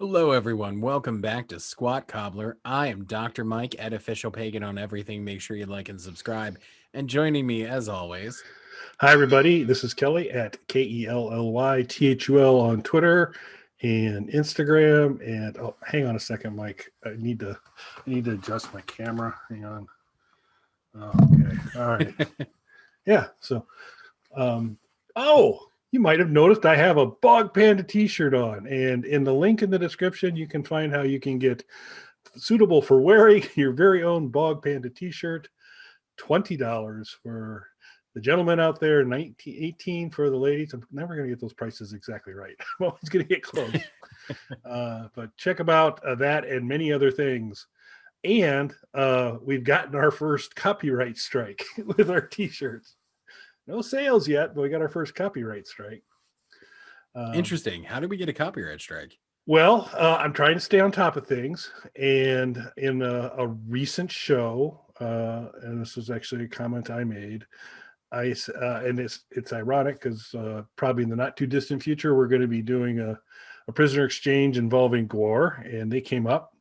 Hello, everyone. Welcome back to Squat Cobbler. I am Dr. Mike at Official Pagan on everything. Make sure you like and subscribe. And joining me, as always, Hi, everybody. This is Kelly at KELLYTHUL on Twitter and Instagram. And oh, hang on a second, Mike. I need to adjust my camera. Hang on. Okay. All right. Yeah. So, you might have noticed I have a Bog Panda T-shirt on, and in the link in the description, you can find how you can get suitable for wearing your very own Bog Panda T-shirt. $20 for the gentlemen out there, 18 for the ladies. I'm never going to get those prices exactly right. I'm always going to get close. But check about that and many other things. And we've gotten our first copyright strike with our T-shirts. No sales yet, but we got our first copyright strike. Interesting. How did we get a copyright strike? Well, I'm trying to stay on top of things. And in a recent show, and this was actually a comment I made, and it's ironic because probably in the not too distant future, we're going to be doing a prisoner exchange involving Gore, and they came up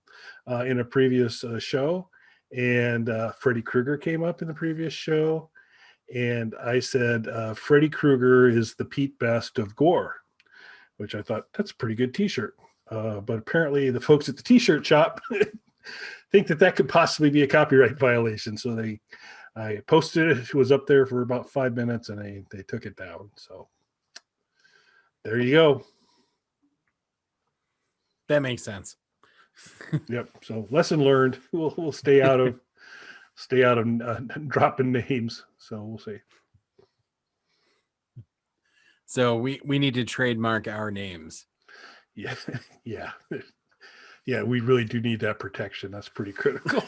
in a previous show, and Freddy Krueger came up in the previous show, and I said Freddy Krueger is the Pete Best of Gore, which I thought that's a pretty good T-shirt. But apparently the folks at the T-shirt shop think that could possibly be a copyright violation. So I posted it. It was up there for about 5 minutes, and they took it down. So there you go. That makes sense. Yep. So lesson learned. We'll stay out of dropping names. So we'll see. So we need to trademark our names. Yeah. Yeah. Yeah. We really do need that protection. That's pretty critical.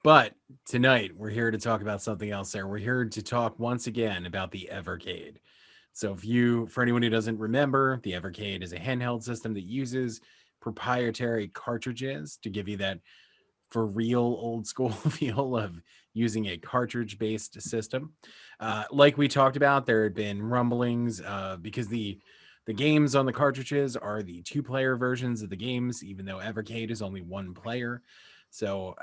But tonight, we're here to talk about something else there. We're here to talk once again about the Evercade. So for anyone who doesn't remember, the Evercade is a handheld system that uses proprietary cartridges to give you that for real old school feel of using a cartridge-based system. Like we talked about, there had been rumblings because the games on the cartridges are the two-player versions of the games, even though Evercade is only one player. So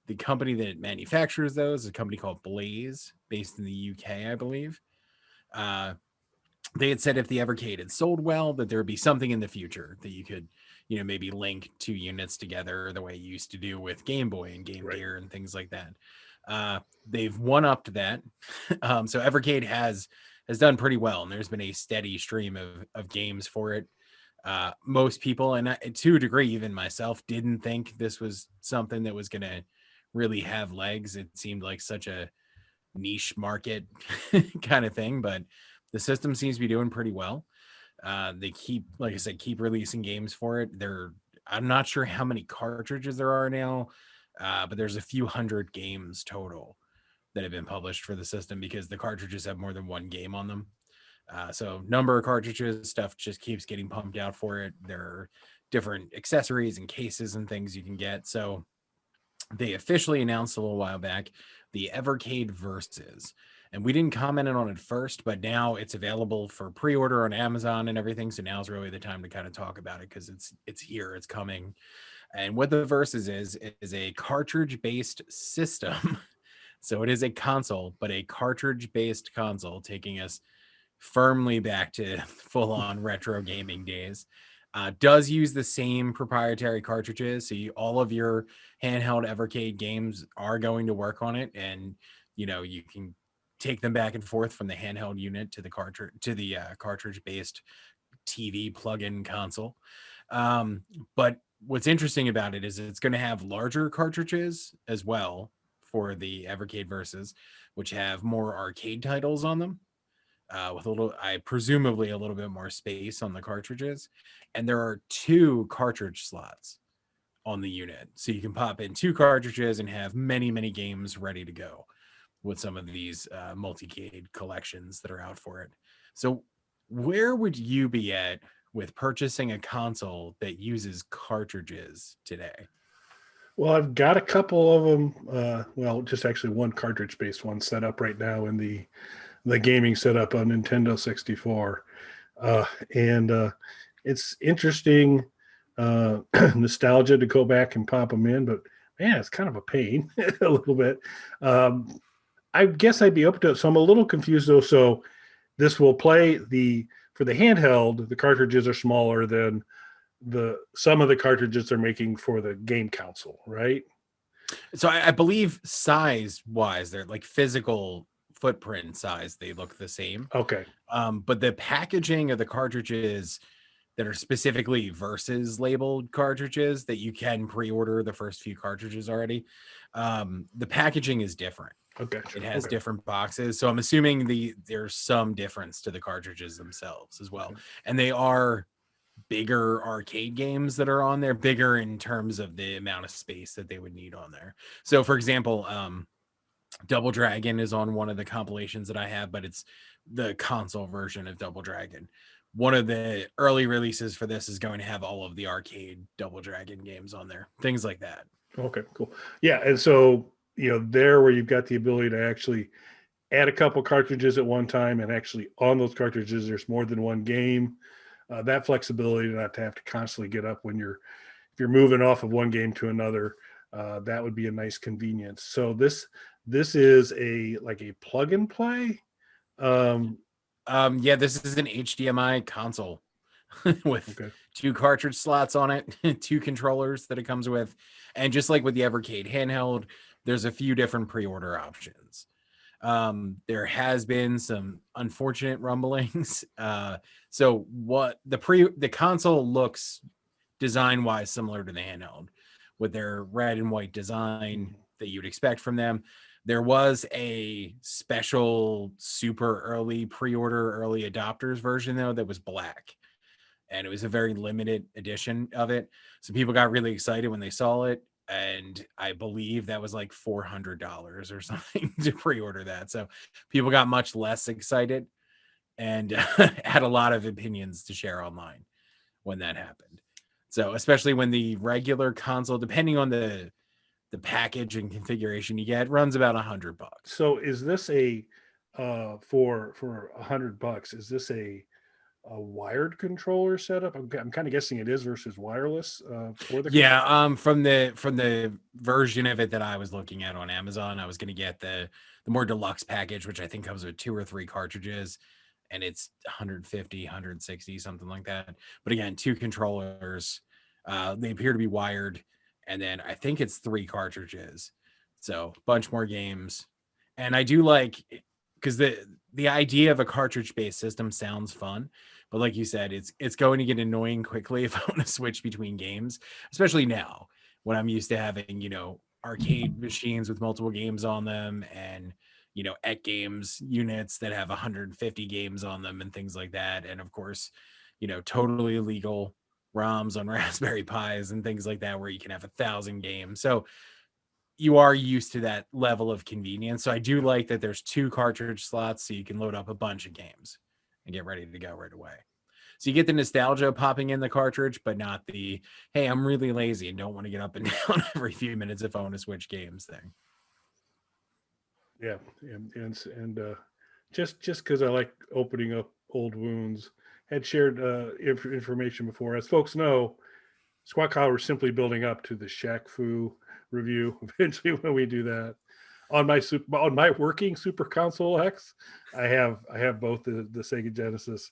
the company that manufactures those is a company called Blaze, based in the UK, I believe. They had said if the Evercade had sold well, that there would be something in the future that you could, maybe link two units together the way you used to do with Game Boy and Game Gear and things like that. They've one-upped that. So Evercade has done pretty well, and there's been a steady stream of games for it. Most people, and to a degree, even myself, didn't think this was something that was going to really have legs. It seemed like such a niche market kind of thing, but the system seems to be doing pretty well. They like I said, keep releasing games for it. I'm not sure how many cartridges there are now, but there's a few hundred games total that have been published for the system because the cartridges have more than one game on them. So number of cartridges, stuff just keeps getting pumped out for it. There are different accessories and cases and things you can get. So they officially announced a little while back the Evercade Versus. And we didn't comment on it first, but now it's available for pre-order on Amazon and everything. So now's really the time to kind of talk about it because it's here, it's coming. And what the Versus is a cartridge-based system. So it is a console, but a cartridge-based console, taking us firmly back to full-on retro gaming days. Does use the same proprietary cartridges, so all of your handheld Evercade games are going to work on it, and you can take them back and forth from the handheld unit to the cartridge-based TV plug-in console. But what's interesting about it is it's going to have larger cartridges as well for the Evercade Versus, which have more arcade titles on them. With presumably a little bit more space on the cartridges. And there are 2 cartridge slots on the unit. So you can pop in 2 cartridges and have many, many games ready to go with some of these multi-cade collections that are out for it. So where would you be at with purchasing a console that uses cartridges today? Well, I've got a couple of them. Just actually one cartridge-based one set up right now in the gaming setup on Nintendo 64. And it's interesting nostalgia to go back and pop them in, but man, it's kind of a pain a little bit. Um, I guess I'd be open to it. So I'm a little confused though. So this will play the for the handheld. The cartridges are smaller than the some of the cartridges they're making for the game console, right? So I believe size wise, they're like physical footprint size, they look the same. Okay. But the packaging of the cartridges that are specifically versus labeled cartridges that you can pre-order the first few cartridges already, the packaging is different. Okay. It Sure. has Okay. different boxes, so I'm assuming there's some difference to the cartridges themselves as well, Okay. and they are bigger arcade games that are on there, bigger in terms of the amount of space that they would need on there. So for example, Double Dragon is on one of the compilations that I have, but it's the console version of Double Dragon. One of the early releases for this is going to have all of the arcade Double Dragon games on there, things like that. Okay. Cool. Yeah. And so there where you've got the ability to actually add a couple cartridges at one time, and actually on those cartridges there's more than one game. That flexibility not to have to constantly get up when if you're moving off of one game to another, that would be a nice convenience. So this is a like a plug and play. Um, Yeah, this is an HDMI console with okay. two cartridge slots on it, two controllers that it comes with, and just like with the Evercade handheld, there's a few different pre-order options. There has been some unfortunate rumblings. So what the console looks design wise similar to the handheld with their red and white design Mhm. that you'd expect from them. There was a special super early pre-order early adopters version though that was black, and it was a very limited edition of it. So people got really excited when they saw it, and I believe that was like $400 or something to pre-order that. So people got much less excited and had a lot of opinions to share online when that happened. So especially when the regular console, depending on the package and configuration you get, runs about $100. So is this a for $100? Is this a wired controller setup? I'm kind of guessing it is versus wireless for the Yeah, console. from the version of it that I was looking at on Amazon, I was going to get the more deluxe package, which I think comes with two or three cartridges, and it's 150, 160, something like that. But again, two controllers, they appear to be wired, and then I think it's three cartridges, so a bunch more games. And I do like because the idea of a cartridge-based system sounds fun, but like you said, it's going to get annoying quickly if I want to switch between games, especially now when I'm used to having, arcade machines with multiple games on them and, at games units that have 150 games on them and things like that. And of course, totally illegal ROMs on Raspberry Pis and things like that where you can have 1,000 games. So you are used to that level of convenience. So I do like that there's two cartridge slots so you can load up a bunch of games and get ready to go right away. So you get the nostalgia popping in the cartridge, but not the, hey, I'm really lazy and don't want to get up and down every few minutes if I want to switch games thing. Yeah, and just because I like opening up old wounds, had shared information before. As folks know, Squat Collar is simply building up to the Shaq Fu review. Eventually, when we do that on my working Super Console X, I have both the Sega Genesis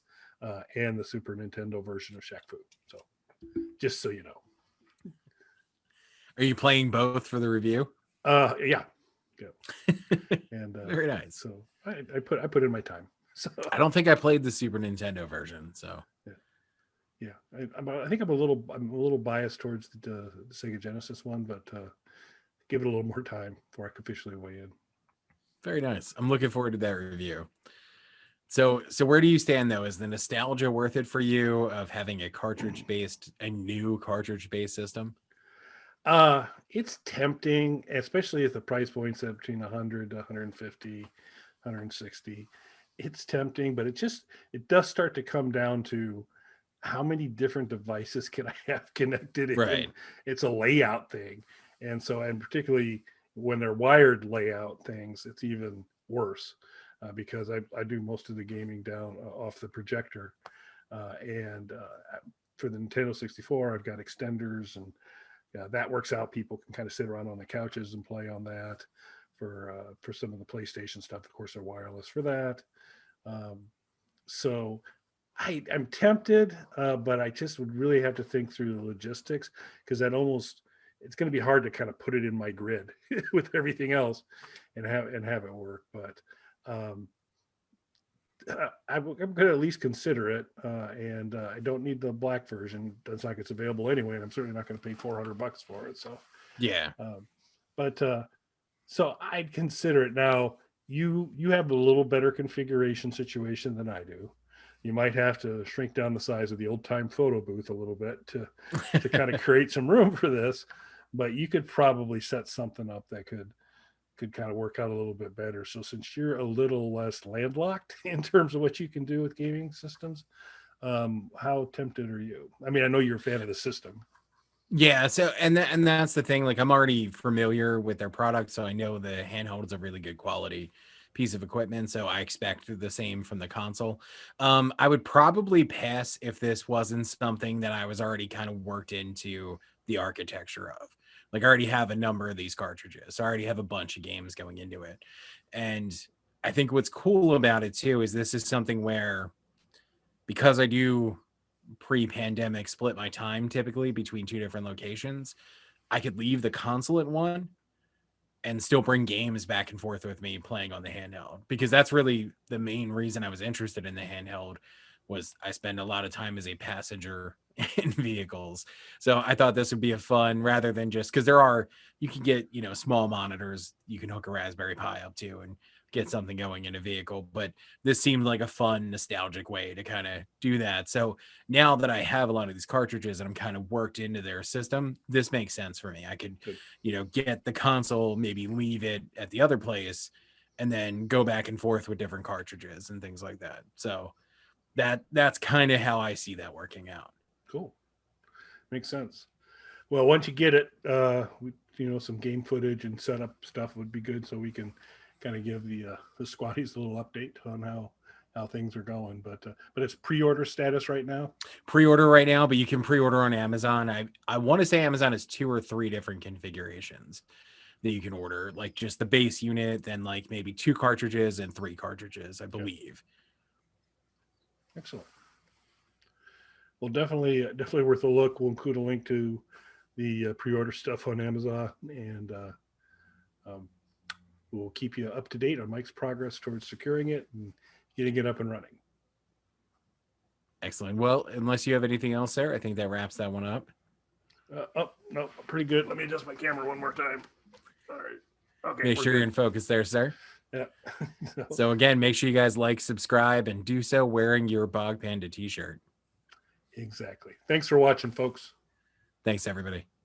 and the Super Nintendo version of Shaq Fu. So just so you know, Are you playing both for the review? yeah, and Very nice. so I put in my time. So I don't think I played the Super Nintendo version, so yeah. Yeah, I think I'm a little biased towards the Sega Genesis one, but give it a little more time before I can officially weigh in. very nice. I'm looking forward to that review. So where do you stand though? Is the nostalgia worth it for you of having a new cartridge based system? It's tempting, especially if the price point's at between 100 to 150, 160. It's tempting, but it does start to come down to how many different devices can I have connected in? Right. It's a layout thing. And particularly when they're wired layout things, it's even worse because I do most of the gaming down off the projector. And for the Nintendo 64, I've got extenders, and that works out. People can kind of sit around on the couches and play on that. For some of the PlayStation stuff, of course, they're wireless for that. Um, so I'm tempted, but I just would really have to think through the logistics, because it's going to be hard to kind of put it in my grid with everything else and have it work. But um, I'm going to at least consider it, and I don't need the black version. It's like it's available anyway, and I'm certainly not going to pay $400 for it. So, Yeah. But so I'd consider it. Now you have a little better configuration situation than I do. You might have to shrink down the size of the old time photo booth a little bit to kind of create some room for this, but you could probably set something up that could kind of work out a little bit better. So since you're a little less landlocked in terms of what you can do with gaming systems, how tempted are you? I mean, I know you're a fan of the system. Yeah, so and that's the thing. Like, I'm already familiar with their product, so I know the handheld is a really good quality piece of equipment. So I expect the same from the console. I would probably pass if this wasn't something that I was already kind of worked into the architecture of. Like, I already have a number of these cartridges. So I already have a bunch of games going into it. And I think what's cool about it too is this is something where, because I do pre-pandemic split my time typically between two different locations, I could leave the console at one and still bring games back and forth with me playing on the handheld, because that's really the main reason I was interested in the handheld. Was I spend a lot of time as a passenger in vehicles, so I thought this would be a fun, rather than just, because you can get small monitors you can hook a Raspberry Pi up to and get something going in a vehicle, but this seemed like a fun nostalgic way to kind of do that. So now that I have a lot of these cartridges and I'm kind of worked into their system, this makes sense for me. I could get the console, maybe leave it at the other place, and then go back and forth with different cartridges and things like that. So that's kind of how I see that working out. Cool. Makes sense. Well, once you get it, some game footage and setup stuff would be good, so we can kind of give the squatties a little update on how things are going. But it's pre-order status right now. Pre-order right now, but you can pre-order on Amazon. I want to say Amazon has 2 or 3 different configurations that you can order, like just the base unit, then like maybe 2 cartridges and 3 cartridges, I believe. Excellent. Well, definitely worth a look. We'll include a link to the pre-order stuff on Amazon, and we'll keep you up to date on Mike's progress towards securing it and getting it up and running. Excellent. Well, unless you have anything else there, I think that wraps that one up. No, pretty good. Let me adjust my camera one more time. All right. Okay. Make sure you're in focus there, sir. Yeah. So again, make sure you guys like, subscribe, and do so wearing your Bog Panda t-shirt. Exactly. Thanks for watching, folks. Thanks, everybody.